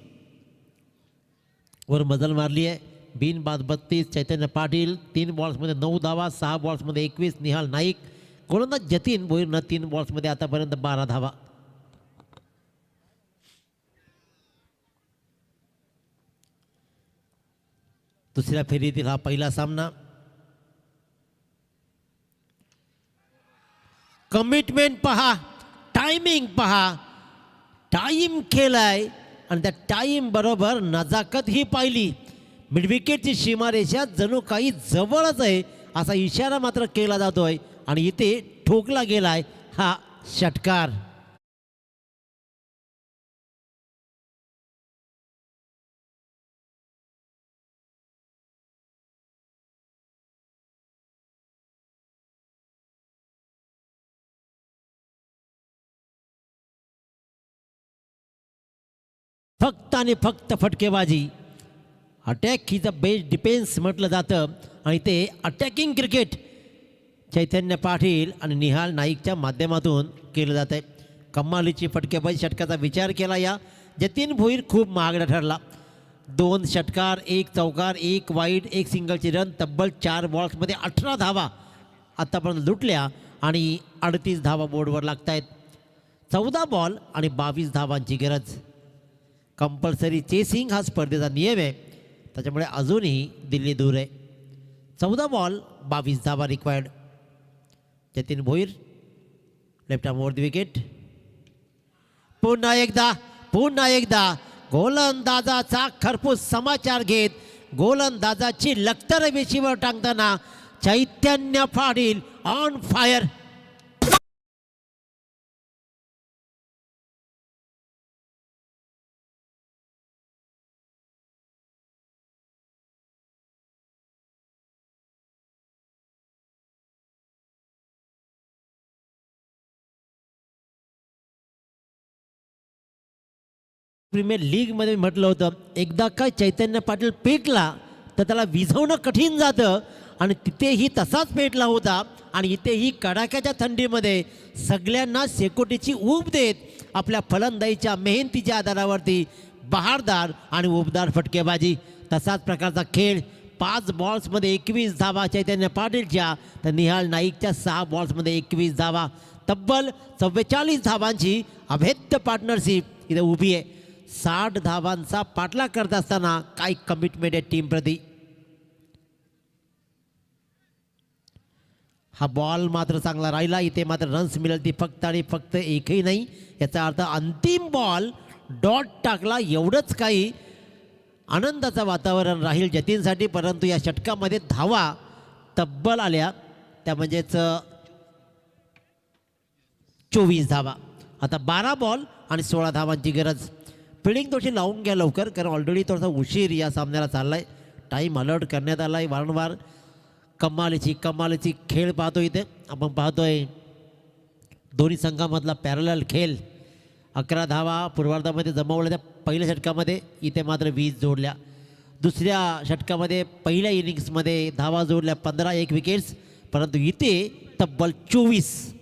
वर मजल मारली आहे. बिनबाद 32. चैतन्य पाटील 3 बॉल्समध्ये 9 धावा, 6 बॉल्समध्ये 21. निहाल नाईक. गोलंदाज जतीन भोईरनं 3 बॉल्समध्ये आतापर्यंत 12 धावा. दुसऱ्या फेरीतील हा पहिला सामना. कमिटमेंट पहा, टायमिंग पहा. टाईम केलाय आणि त्या टाईम बरोबर नजाकत ही पाहिली. मिडविकेटची सीमारेषा जणू काही जवळच आहे असा इशारा मात्र केला जातोय आणि इथे ठोकला गेलाय हा षटकार. फक्त आणि फक्त फटकेबाजी. Attack he the best defence म्हटलं जातं आणि ते अटॅकिंग क्रिकेट चैतन्य पाटील आणि निहाल नाईकच्या माध्यमातून केलं जात आहे. कमालीची फटकेबाजी. षटकाचा विचार केला या जतीन भोईर खूप महागडा ठरला. 2 षटकार, 1 चौकार, 1 वाईड, 1 सिंगलची रन. तब्बल 4 बॉल्समध्ये 18 धावा आत्तापर्यंत लुटल्या आणि 38 धावा बोर्डवर लागत आहेत. 14 बॉल आणि 22 धावांची गरज. कंपल्सरी चेसिंग हा स्पर्धेचा नियम आहे, त्याच्यामुळे अजूनही दिल्ली दूर आहे. 14 बॉल 22 धावा required. Jatin Bhoir left arm over the wicket. पुन्हा एकदा गोलंदाजाचा खरपूस समाचार घेत गोलंदाजाची लक्तर वेशीवर टाकताना चैतन्य पाटील ऑन फायर. प्रीमियर लीगमध्ये म्हटलं होतं एकदा काय चैतन्य पाटील पेटला तर त्याला विझवणं कठीण जातं आणि तिथेही तसाच पेटला होता आणि इथेही कडाक्याच्या थंडीमध्ये सगळ्यांना शेकोटीची ऊब देत आपल्या फलंदाजीच्या मेहनतीच्या आधारावरती बहारदार आणि उबदार फटकेबाजी. तसाच प्रकारचा खेळ 5 बॉल्समध्ये 21 धावा चैतन्य पाटीलच्या, तर निहाल नाईकच्या 6 बॉल्समध्ये 21 धावा. तब्बल 44 धावांची अभेद्य पार्टनरशिप इथे उभी आहे. 60 धावांचा पाठलाग करत असताना काय कमिटमेंट आहे टीमप्रती. हा बॉल मात्र चांगला राहिला. इथे मात्र रन्स मिळेल ती फक्त आणि फक्त एकही नाही. याचा अर्थ अंतिम बॉल डॉट टाकला, एवढंच काही आनंदाचं वातावरण राहील जतीनसाठी. परंतु या षटकामध्ये धावा तब्बल आल्या, त्या म्हणजेच 24 धावा. आता 12 बॉल आणि 16 धावांची गरज. फिल्डिंग थोडी लावून घ्या लवकर, कारण ऑलरेडी थोडासा उशीर या सामन्याला चालला आहे. टाईम अलर्ट करण्यात आला आहे वारंवार. कमालीची खेळ पाहतो इथे आपण. पाहतोय दोन्ही संघामधला पॅरलल खेळ. 11 धावा पूर्वार्धामध्ये जमवल्या त्या पहिल्या षटकामध्ये, इथे मात्र 20 जोडल्या. दुसऱ्या षटकामध्ये पहिल्या इनिंग्समध्ये धावा जोडल्या 15, 1 विकेट्स. परंतु इथे तब्बल 24.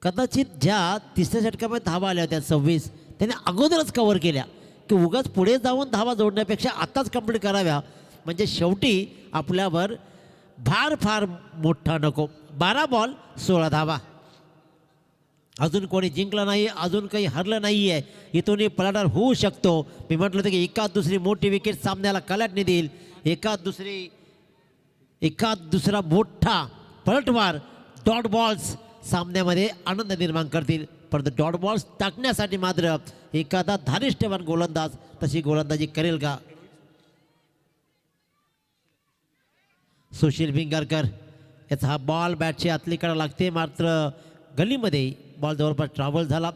कदाचित ज्या तिसऱ्या षटकामध्ये धावा आल्या होत्या 26, त्याने अगोदरच कव्हर केल्या की उगाच पुढे जाऊन धावा जोडण्यापेक्षा आत्ताच कंप्लीट कराव्या, म्हणजे शेवटी आपल्यावर भार फार मोठा नको. 12 बॉल 16 धावा. अजून कोणी जिंकलं नाही, अजून काही हरलं नाही आहे. इथूनही पलटवार होऊ शकतो. मी म्हटलं होतं की एकाच दुसरी मोठी विकेट सामन्याला कलाटणी देईल, एकाच दुसरा मोठा पलटवार डॉट बॉल्स सामन्यामध्ये आनंद निर्माण करतील. परंतु डॉट बॉल्स टाकण्यासाठी मात्र एखादा धारिष्ठवान गोलंदाज तशी गोलंदाजी करेल का? सुशील भिंगारकर याचा हा बॉल बॅटच्या आतलीकडे लागते, मात्र गलीमध्ये बॉल जवळपास ट्रॅव्हल झाला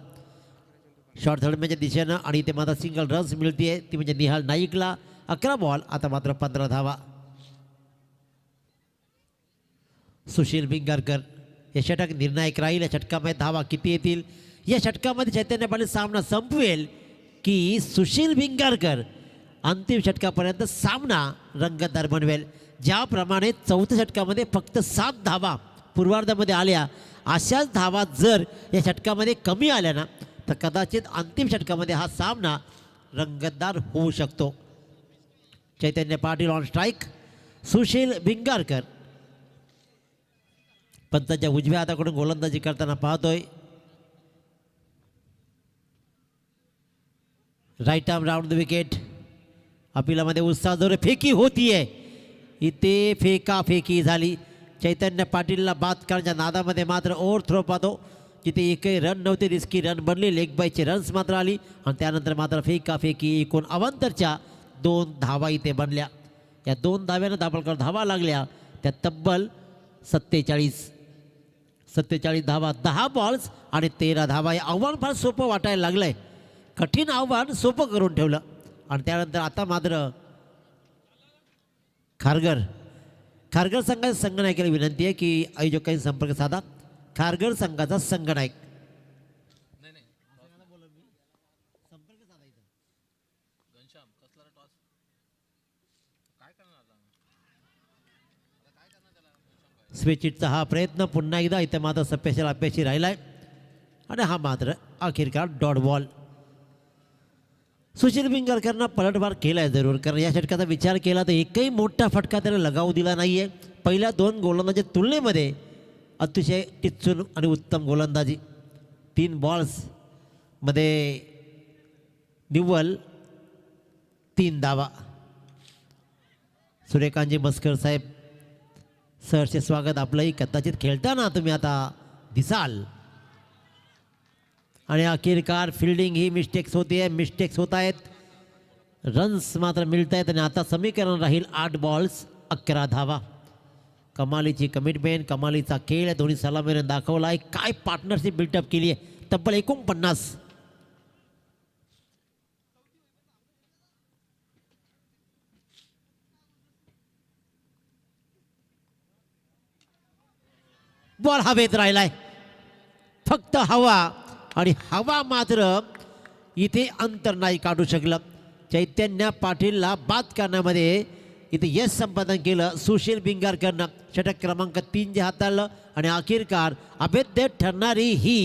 शॉर्ट थर्डमॅनच्या दिशेनं. आणि इथे मात्र सिंगल रन्स मिळते आहे, ती म्हणजे निहाल नाईकला. 11 बॉल आता मात्र 15 धावा. सुशील भिंगारकर हे षटक निर्णायक राहील. या षटकामध्ये धावा किती येतील, या षटकामध्ये चैतन्य पाटील सामना संपवेल की सुशील भिंगारकर अंतिम षटकापर्यंत सामना रंगतदार बनवेल. ज्याप्रमाणे चौथ्या षटकामध्ये फक्त 7 धावा पूर्वार्धामध्ये आल्या, अशाच धावा जर या षटकामध्ये कमी आल्या ना, तर कदाचित अंतिम षटकामध्ये हा सामना रंगतदार होऊ शकतो. Chaitanya Patil on strike. सुशील भिंगारकर पंचाच्या उजव्या हाताकडून गोलंदाजी करताना पाहतोय. Right arm round the wicket. अपिलामध्ये उत्साह जोर फेकी होतीये. इथे फेकी झाली. चैतन्य पाटीलला बाद करण्याच्या नादामध्ये मात्र ओव्हर थ्रो पाहतो, जिथे एकही रन नव्हते, रिस्की रन बनली. लेग बायचे रन्स मात्र आली आणि त्यानंतर मात्र फेकी. एकूण अवांतरच्या 2 धावा इथे बनल्या. या 2 धाव्यानं दाभोळकर धावा लागल्या त्या तब्बल 47 धावा. 10 बॉल्स आणि 13 धावा. हे आव्हान फार सोपं वाटायला लागलं आहे. कठीण आव्हान सोपं करून ठेवलं. आणि त्यानंतर आता मात्र खारघर संघाचा संघनायकाला विनंती आहे की आयोजकांनी संपर्क साधा. खारघर संघाचा संघनायक स्विचिटचा हा प्रयत्न पुन्हा एकदा इथे मात्र स्पेशल अपयशी राहिला आहे आणि हा मात्र अखेरकार डॉट बॉल. सुशील भिंगारकरनं पलटवार केला आहे जरूर, कारण या षटकाचा विचार केला तर एकही मोठा फटका त्याला लगावू दिला नाही आहे. पहिल्या 2 गोलंदाजीच्या तुलनेमध्ये अतिशय टिच्चून आणि उत्तम गोलंदाजी. 3 बॉल्समध्ये निव्वळ 3 धावा. सूर्यकांतजी मस्कर साहेब, सहर्ष स्वागत आपलंही. कदाचित खेळताना तुम्ही आता दिसाल. आणि अखेरकार फिल्डिंग ही मिस्टेक्स होत आहेत. रन्स मात्र मिळत आहेत आणि आता समीकरण राहील 8 बॉल्स 11 धावा. कमालीची कमिटमेंट, कमालीचा खेळ दोन्ही सलामीने दाखवला आहे. काय पार्टनरशिप बिल्टअप केली आहे. तब्बल 49. बॉल हवेत राहिलाय, फक्त हवा. आणि हवा मात्र इथे अंतर नाही काढू शकलं. चैतन्य पाटीलला बाद करण्यामध्ये इथे यश संपादन केलं सुशील बिंगारकरनं. षटक क्रमांक 3 जे हाताळलं आणि अखेरकार अभेद्य ठरणारी ही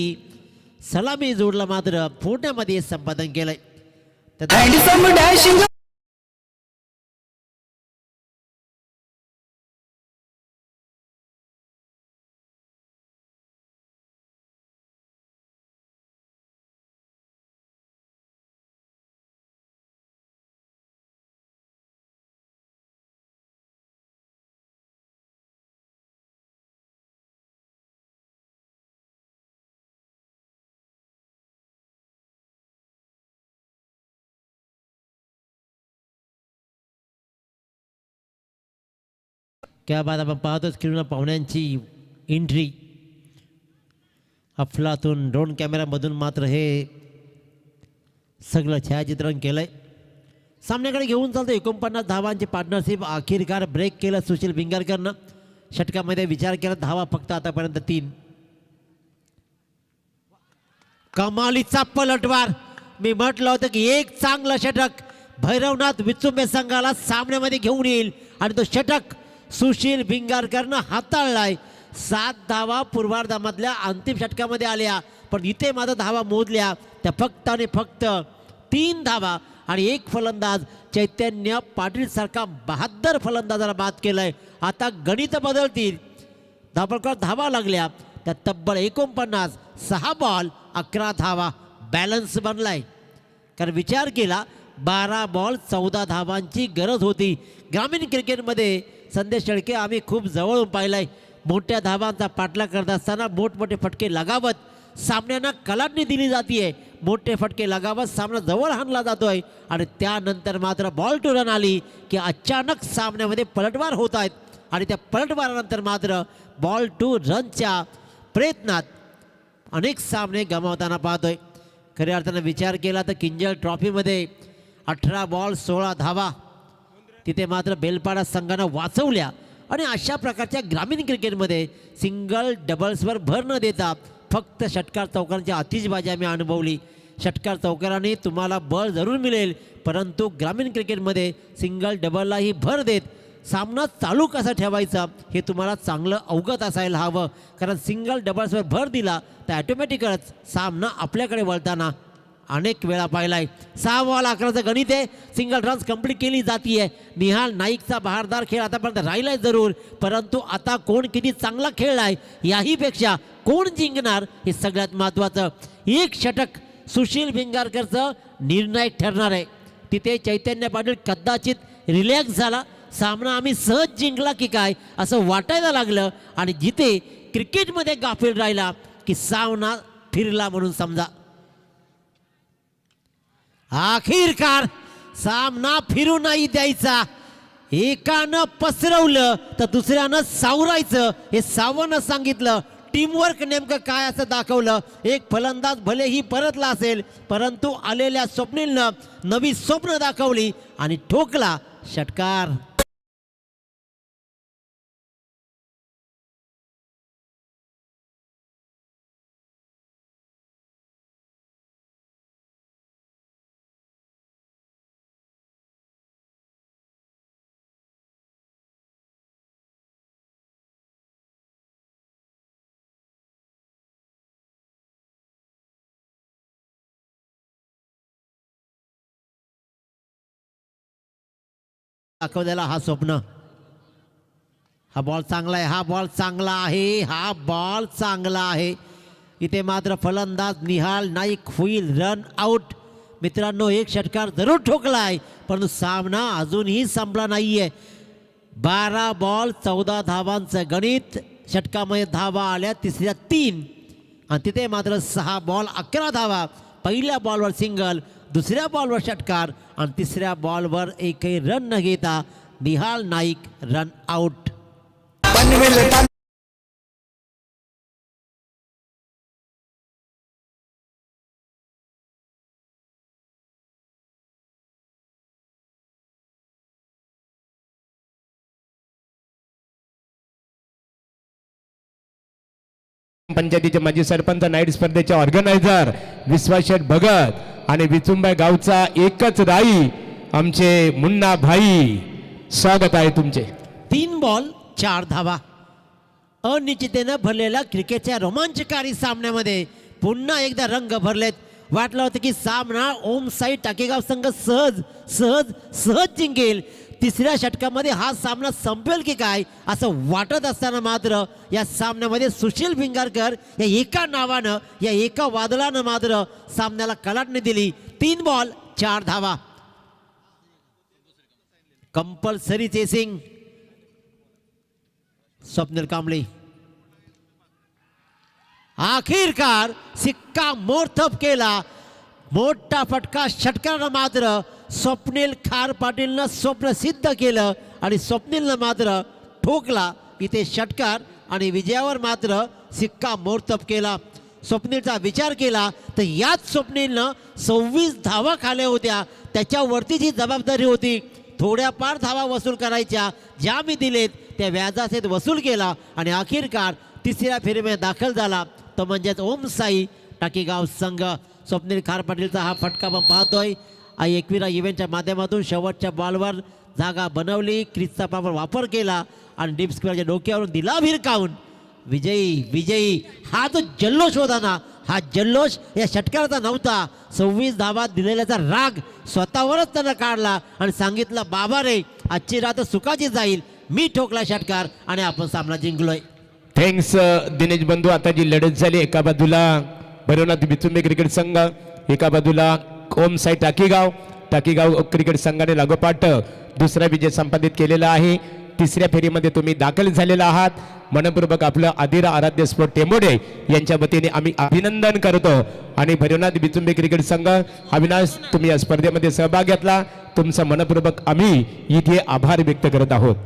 सलामी जोडला मात्र पुण्यामध्ये यश संपादन केलंय. And some dashing त्या बाद आपण पाहतोच किरण पाहुण्यांची एंट्री. अफलातून ड्रोन कॅमेरामधून मात्र हे सगळं छायाचित्रण केलंय. सामन्याकडे घेऊन चालतं 49 धावांची पार्टनरशिप. अखेरकार ब्रेक केलं सुशील बिंगारकरनं. षटकामध्ये विचार केला धावा फक्त आतापर्यंत 3. कमालीचा पलटवार. मी म्हटलं होतं की एक चांगलं षटक भैरवनाथ विचुंबे संघाला सामन्यामध्ये घेऊन येईल आणि तो षटक सुशील बिंगारकरनं हाताळलाय. 7 धावा पूर्वार्धामधल्या अंतिम षटकामध्ये आल्या पण इथे मात्र धावा मोजल्या त्या फक्त आणि फक्त 3 धावा आणि एक फलंदाज चैतन्य पाटील सारखा 72 फलंदाजाला बाद केलाय. आता गणित बदलतील. धाबळकर धावा लागल्या त्या तब्बल 49. 6 बॉल 11 धावा बॅलन्स बनलाय. कारण विचार केला 12 बॉल 14 धावांची गरज होती. ग्रामीण क्रिकेटमध्ये संदेश शेळके आम्ही खूप जवळून पाहिलाय. मोठ्या धावांचा पाठलाग करत असताना मोठमोठे फटके लगावत सामन्यांना कलाटणी दिली जाते. मोठे फटके लगावत सामना जवळ हाणला जातोय आणि त्यानंतर मात्र बॉल टू रन आली की अचानक सामन्यामध्ये पलटवार होत आहेत आणि त्या पलटवारानंतर मात्र बॉल टू रनच्या प्रयत्नात अनेक सामने गमावताना पाहतोय. खऱ्या अर्थानं विचार केला तर किंजल ट्रॉफीमध्ये 18 बॉल 16 धावा तिथे मात्र बेलपाडा संघानं वाचवल्या आणि अशा प्रकारच्या ग्रामीण क्रिकेटमध्ये सिंगल डबल्सवर भर न देता फक्त षटकार चौकारांची आतिषबाजी आम्ही अनुभवली. षटकार चौकाराने तुम्हाला बळ जरूर मिळेल परंतु ग्रामीण क्रिकेटमध्ये सिंगल डबललाही भर देत सामना चालू कसा ठेवायचा हे तुम्हाला चांगलं अवगत असायला हवं. कारण सिंगल डबल्सवर भर दिला तर ॲटोमॅटिकच सामना आपल्याकडे वळताना अनेक वेळा पाहिलाय. 6 बॉल 11चं गणित आहे. सिंगल रन्स कंप्लीट केली जातीये. निहाल नाईकचा बहारदार खेळ आतापर्यंत राहिलाय जरूर परंतु आता कोण किती चांगला खेळलाय याहीपेक्षा कोण जिंकणार हे सगळ्यात महत्त्वाचं. एक षटक सुशील बिंगारकरचं निर्णायक ठरणार आहे. तिथे चैतन्य पाटील कदाचित रिलॅक्स झाला. सामना आम्ही सहज जिंकला की काय असं वाटायला लागलं आणि जिथे क्रिकेटमध्ये गाफील राहिला की सामना फिरला म्हणून समजा. अखेरकार सामना फिरू नाही द्यायचा. एकानं पसरवलं तर दुसऱ्यानं सावरायचं हे सावनं सांगितलं. टीमवर्क नेमकं काय असं दाखवलं. एक फलंदाज भलेही परतला असेल परंतु आलेल्या स्वप्नीलनं नवी स्वप्न दाखवली आणि ठोकला षटकार. दाखवलेला हा स्वप्न. हा बॉल चांगला आहे. हा बॉल चांगला आहे. हा बॉल चांगला आहे. इथे मात्र फलंदाज निहाल नाईक होईल रन आउट. मित्रांनो एक षटकार जरूर ठोकलाय परंतु सामना अजूनही संपला नाहीये. 12 बॉल 14 धावांचं गणित. षटकामध्ये धावा आल्या तिसऱ्या 3 आणि तिथे मात्र 6 बॉल 11 धावा. पहिल्या बॉलवर सिंगल दुसऱ्या बॉलवर षटकार आणि तिसऱ्या बॉलवर एकही रन न घेता निहाल नाईक रन आउट. पंचायतीचे माजी सरपंच नाईट स्पर्धेचे ऑर्गनायझर विश्वासशेठ भगत आणि विचुंबा गावचा एकच राई आमचे मुन्ना भाई स्वागत आहे तुमचे. 3 बॉल 4 धावा. अनिश्चिततेनं भरलेल्या क्रिकेटच्या रोमांचकारी सामन्यामध्ये पुन्हा एकदा रंग भरलेत. वाटलं होतं की सामना ओम साई टाकेगाव संघ सहज सहज सहज जिंकेल. तिसऱ्या षटकामध्ये हा सामना संपेल की काय असं वाटत असताना मात्र या सामन्यामध्ये सुशील भिंगारकर या एका नावानं या एका वादळानं मात्र सामन्याला कलाटणी दिली. 3 बॉल 4 धावा. Compulsory chasing Swapnil Kamble. आखिरकार सिक्का मोरथप केला. मोठा फटका षटकारानं मात्र स्वप्नील खार पाटीलनं स्वप्न सिद्ध केलं आणि स्वप्नीलनं मात्र ठोकला इथे षटकार आणि विजयावर मात्र सिक्का मोरथप केला. स्वप्नीलचा विचार केला तर याच स्वप्नीलनं 26 धावा खाल्या होत्या. त्याच्यावरतीच ही जबाबदारी होती. थोड्याफार धावा वसूल करायच्या ज्या मी दिलेत त्या व्याजासहित वसूल केला आणि अखेरकार तिसऱ्या फेरीमध्ये दाखल झाला तो म्हणजेच ओम साई टाकेगाव संघ. स्वप्नील खार पाटीलचा हा फटका आपण पाहतोय. 21 इव्हेंटच्या माध्यमातून शेवटच्या बॉलवर जागा बनवली, क्रीजचा पावर वापर केला आणि डीप स्क्वेअरच्या डोक्यावरून दिला भिरकावून विजयी विजयी. हा जो जल्लोष होता ना, हा जल्लोष या षटकाराचा नव्हता. 26 धावा दिलेल्याचा राग स्वतःवरच त्यानं काढला आणि सांगितलं बाबा रे आजची रात सुखाची जाईल. मी ठोकला षटकार आणि आपण सामना जिंकलोय. थँक्स दिनेश बंधू. आता जी लढत झाली एका बाजूला भैरवनाथ बिचुंबे क्रिकेट संघ, एका बाजूला ओम साई टाकीगाव क्रिकेट संघाने लागोपाठ दुसरा विजय संपादित केलेला आहे. तिसऱ्या फेरीमध्ये तुम्ही दाखल झालेला आहात. मनपूर्वक आपलं आदिरा आराध्य स्पोर्ट टेंबोडे यांच्या वतीने आम्ही अभिनंदन करतो. आणि भैरवनाथ बिचुंबे क्रिकेट संघ, अविनाश तुम्ही या स्पर्धेमध्ये सहभाग घेतला, तुमचा मनपूर्वक आम्ही इथे आभार व्यक्त करत आहोत.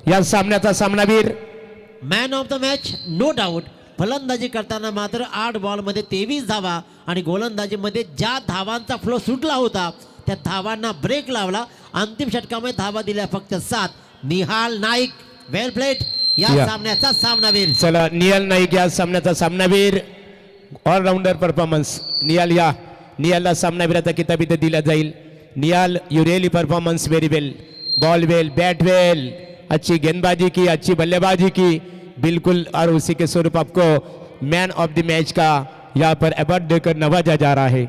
या सामन्याचा सामनावीर man of the match no doubt. फलंदाजी करताना मात्र 8 बॉलमध्ये 23 धावा आणि गोलंदाजीमध्ये ज्या धावांचा फ्लो सुटला होता त्या धावांना ब्रेक लावला. अंतिम षटकामध्ये धावा दिल्या फक्त 7. निहाल नाईक वेल प्लेट या सामन्याचा सामनावीर. चला निहाल नाईक या सामन्याचा सामनावीर. ऑलराऊंडर परफॉर्मन्स निहालला सामनावीराचा किताब इथे दिला जाईल. Nihal you really performance very well. Ball well, bat well, अच्छी गेंदबाजी की, अच्छी बल्लेबाजी की बिल्कुल. और उसी के स्वरूप आपको मैन ऑफ द मैच का यहाँ पर अवार्ड देकर नवाजा जा रहा है.